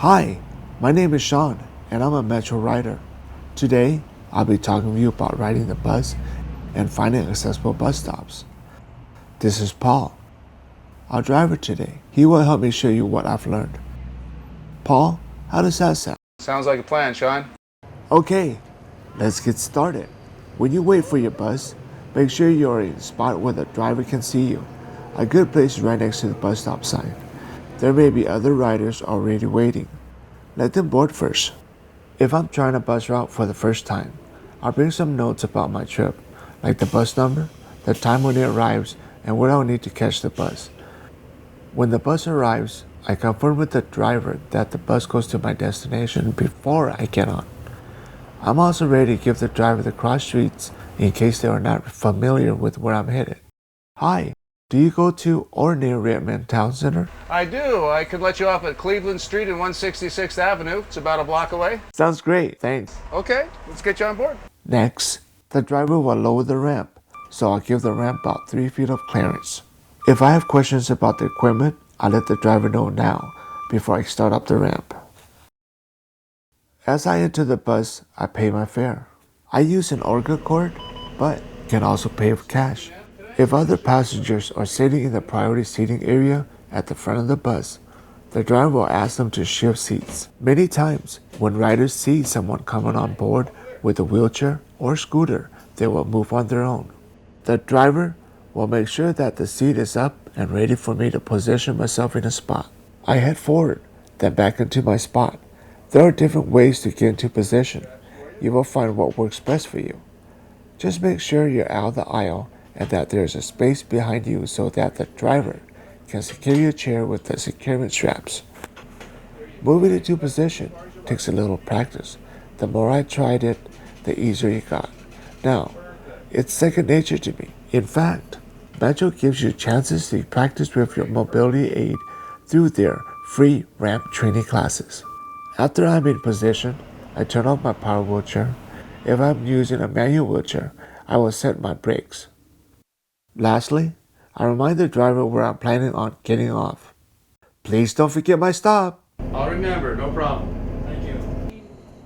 Hi, my name is Sean, and I'm a Metro rider. Today, I'll be talking to you about riding the bus and finding accessible bus stops. This is Paul, our driver today. He will help me show you what I've learned. Paul, how does that sound? Sounds like a plan, Sean. Okay, let's get started. When you wait for your bus, make sure you're in a spot where the driver can see you. A good place is right next to the bus stop sign. There may be other riders already waiting. Let them board first. If I'm trying a bus route for the first time, I'll bring some notes about my trip, like the bus number, the time when it arrives, and where I'll need to catch the bus. When the bus arrives, I confirm with the driver that the bus goes to my destination before I get on. I'm also ready to give the driver the cross streets in case they are not familiar with where I'm headed. Hi, do you go to or near Redmond Town Center? I do. I could let you off at Cleveland Street and 166th Avenue. It's about a block away. Sounds great, thanks. Okay, let's get you on board. Next, the driver will lower the ramp, so I'll give the ramp about 3 feet of clearance. If I have questions about the equipment, I'll let the driver know now before I start up the ramp. As I enter the bus, I pay my fare. I use an Orga card, but can also pay with cash. If other passengers are sitting in the priority seating area at the front of the bus, the driver will ask them to shift seats. Many times, when riders see someone coming on board with a wheelchair or scooter, they will move on their own. The driver will make sure that the seat is up and ready for me to position myself in a spot. I head forward, then back into my spot. There are different ways to get into position. You will find what works best for you. Just make sure you're out of the aisle and that there's a space behind you so that the driver can secure your chair with the securement straps. Moving into position takes a little practice. The more I tried it, the easier it got. Now, it's second nature to me. In fact, Metro gives you chances to practice with your mobility aid through their free ramp training classes. After I'm in position, I turn off my power wheelchair. If I'm using a manual wheelchair, I will set my brakes. Lastly, I remind the driver where I'm planning on getting off. Please don't forget my stop. I'll remember, no problem. Thank you.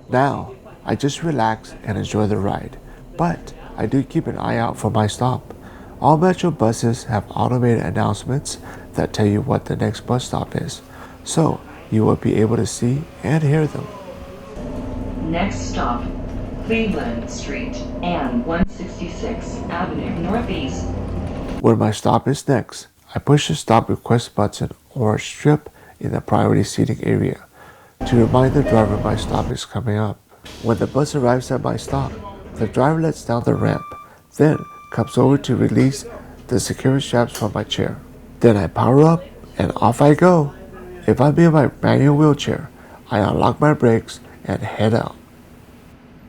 Now, I just relax and enjoy the ride, but I do keep an eye out for my stop. All Metro buses have automated announcements that tell you what the next bus stop is, so you will be able to see and hear them. Next stop, Cleveland Street and 166th Avenue Northeast. Where my stop is next, I push the stop request button or strip in the priority seating area to remind the driver my stop is coming up. When the bus arrives at my stop, the driver lets down the ramp, then comes over to release the security straps from my chair. Then I power up and off I go. If I'm in my manual wheelchair, I unlock my brakes and head out.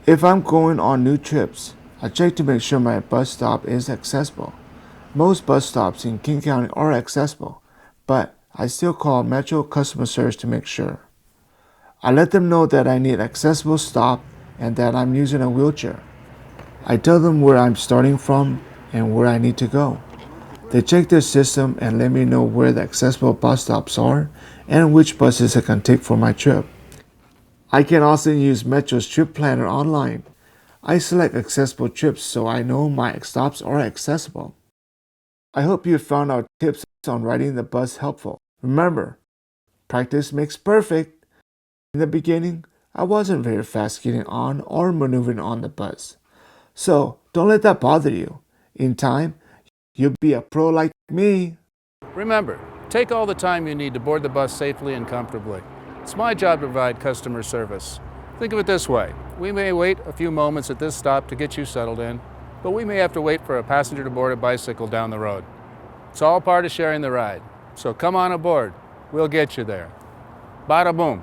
If I'm going on new trips, I check to make sure my bus stop is accessible. Most bus stops in King County are accessible, but I still call Metro customer service to make sure. I let them know that I need an accessible stop and that I'm using a wheelchair. I tell them where I'm starting from and where I need to go. They check their system and let me know where the accessible bus stops are and which buses I can take for my trip. I can also use Metro's trip planner online. I select accessible trips so I know my stops are accessible. I hope you found our tips on riding the bus helpful. Remember, practice makes perfect. In the beginning, I wasn't very fast getting on or maneuvering on the bus. So don't let that bother you. In time, you'll be a pro like me. Remember, take all the time you need to board the bus safely and comfortably. It's my job to provide customer service. Think of it this way. We may wait a few moments at this stop to get you settled in, but we may have to wait for a passenger to board a bicycle down the road. It's all part of sharing the ride. So come on aboard. We'll get you there. Bada boom.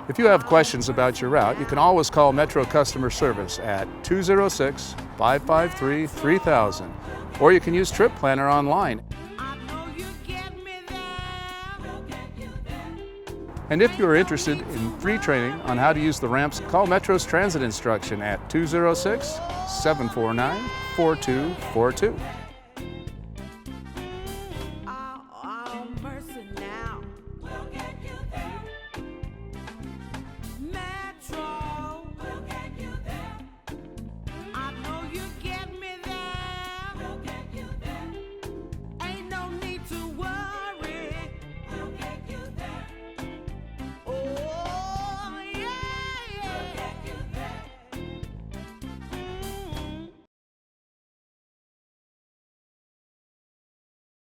If you have questions about your route, you can always call Metro customer service at 206-553-3000, or you can use Trip Planner online. And if you are interested in free training on how to use the ramps, call Metro's transit instruction at 206-749-4242.